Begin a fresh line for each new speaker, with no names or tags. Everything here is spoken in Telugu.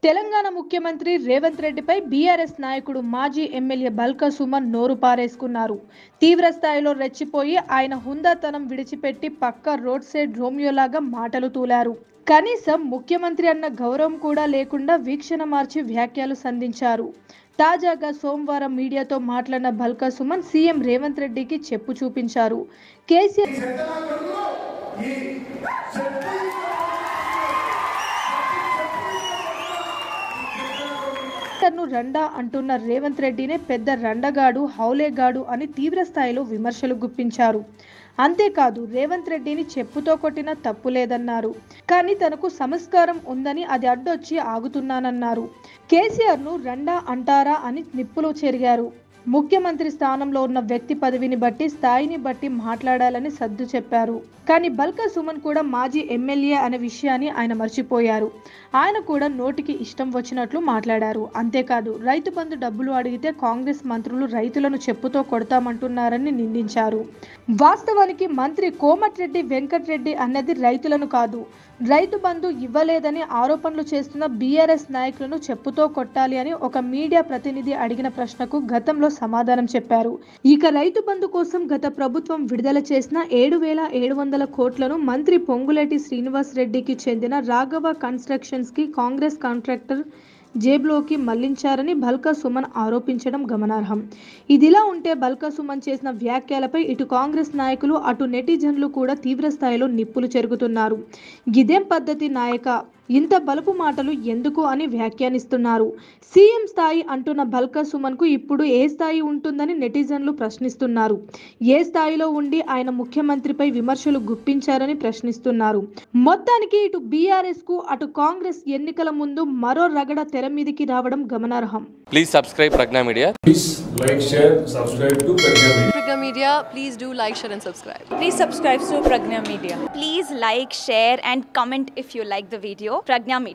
తెలంగాణ ముఖ్యమంత్రి రేవంత్ రెడ్డిపై బీఆర్ఎస్ నాయకుడు మాజీ ఎమ్మెల్యే బల్కా సుమన్ నోరు పారేసుకున్నారు. తీవ్ర స్థాయిలో రెచ్చిపోయి ఆయన హుందాతనం విడిచిపెట్టి పక్క రోడ్ సైడ్ రోమియోలాగా మాటలు తూలారు. కనీసం ముఖ్యమంత్రి అన్న గౌరవం కూడా లేకుండా వీక్షణ మార్చి వ్యాఖ్యలు సంధించారు. తాజాగా సోమవారం మీడియాతో మాట్లాడిన బల్కా సుమన్ సీఎం రేవంత్ రెడ్డికి చెప్పు చూపించారు. కేసీఆర్ రండా అంటున్న రేవంత్ రెడ్డినే పెద్ద రండగాడు, హౌలేగాడు అని తీవ్ర స్థాయిలో విమర్శలు గుప్పించారు. అంతేకాదు రేవంత్ రెడ్డిని చెప్పుతో కొట్టినా తప్పు లేదన్నారు. కానీ తనకు సంస్కారం ఉందని అది అడ్డొచ్చి ఆగుతున్నానన్నారు. కేసీఆర్ ను రండా అంటారా అని నిప్పులు చెరిగారు. ముఖ్యమంత్రి స్థానంలో ఉన్న వ్యక్తి పదవిని బట్టి, స్థాయిని బట్టి మాట్లాడాలని సర్దు చెప్పారు. కానీ బల్కా సుమన్ కూడా మాజీ ఎమ్మెల్యే అనే విషయాన్ని ఆయన మర్చిపోయారు. ఆయన కూడా నోటికి ఇష్టం వచ్చినట్లు మాట్లాడారు. అంతేకాదు రైతు బంధు డబ్బులు అడిగితే కాంగ్రెస్ మంత్రులు రైతులను చెప్పుతో కొడతామంటున్నారని నిందించారు. వాస్తవానికి మంత్రి కోమటిరెడ్డి వెంకటరెడ్డి అన్నది రైతులను కాదు, రైతు బంధు ఇవ్వలేదని ఆరోపణలు చేస్తున్న బీఆర్ఎస్ నాయకులను చెప్పుతో కొట్టాలి అని ఒక మీడియా ప్రతినిధి అడిగిన ప్రశ్నకు గతంలో సమాధానం చెప్పారు. ఇక రైతు బంధు కోసం గత ప్రభుత్వం విడుదల చేసిన 7,700 కోట్లను మంత్రి పొంగులేటి శ్రీనివాస్ రెడ్డికి చెందిన రాఘవ కన్స్ట్రక్షన్స్ కి కాంగ్రెస్ కాంట్రాక్టర్ జేబులోకి మళ్లించారని బల్కా సుమన్ ఆరోపించడం గమనార్హం. ఇదిలా ఉంటే బల్కా సుమన్ చేసిన వ్యాఖ్యలపై ఇటు కాంగ్రెస్ నాయకులు, అటు నెటిజన్లు కూడా తీవ్ర స్థాయిలో నిప్పులు చెరుగుతున్నారు. గిదేం పద్ధతి నాయక, ఇంత బలుపు మాటలు ఎందుకు అని వ్యాఖ్యానిస్తున్నారు. సీఎం స్థాయి అంటున్న బల్కా సుమన్ కు ఇప్పుడు ఏ స్థాయి ఉంటుందని నెటిజన్లు ప్రశ్నిస్తున్నారు. ఏ స్థాయిలో ఉండి ఆయన ముఖ్యమంత్రిపై విమర్శలు గుప్పించారని ప్రశ్నిస్తున్నారు. మొత్తానికి ఇటు బీఆర్ఎస్ కు, అటు కాంగ్రెస్ ఎన్నికల ముందు మరో రగడ తెర మీదికి రావడం గమనార్హం.
Please subscribe Pragna Media.
Please like, share, subscribe to Pragna Media.
Pragna Media, please do like, share and subscribe.
Please subscribe to Pragna Media. Please like, share and comment if you like the video. Pragna Media.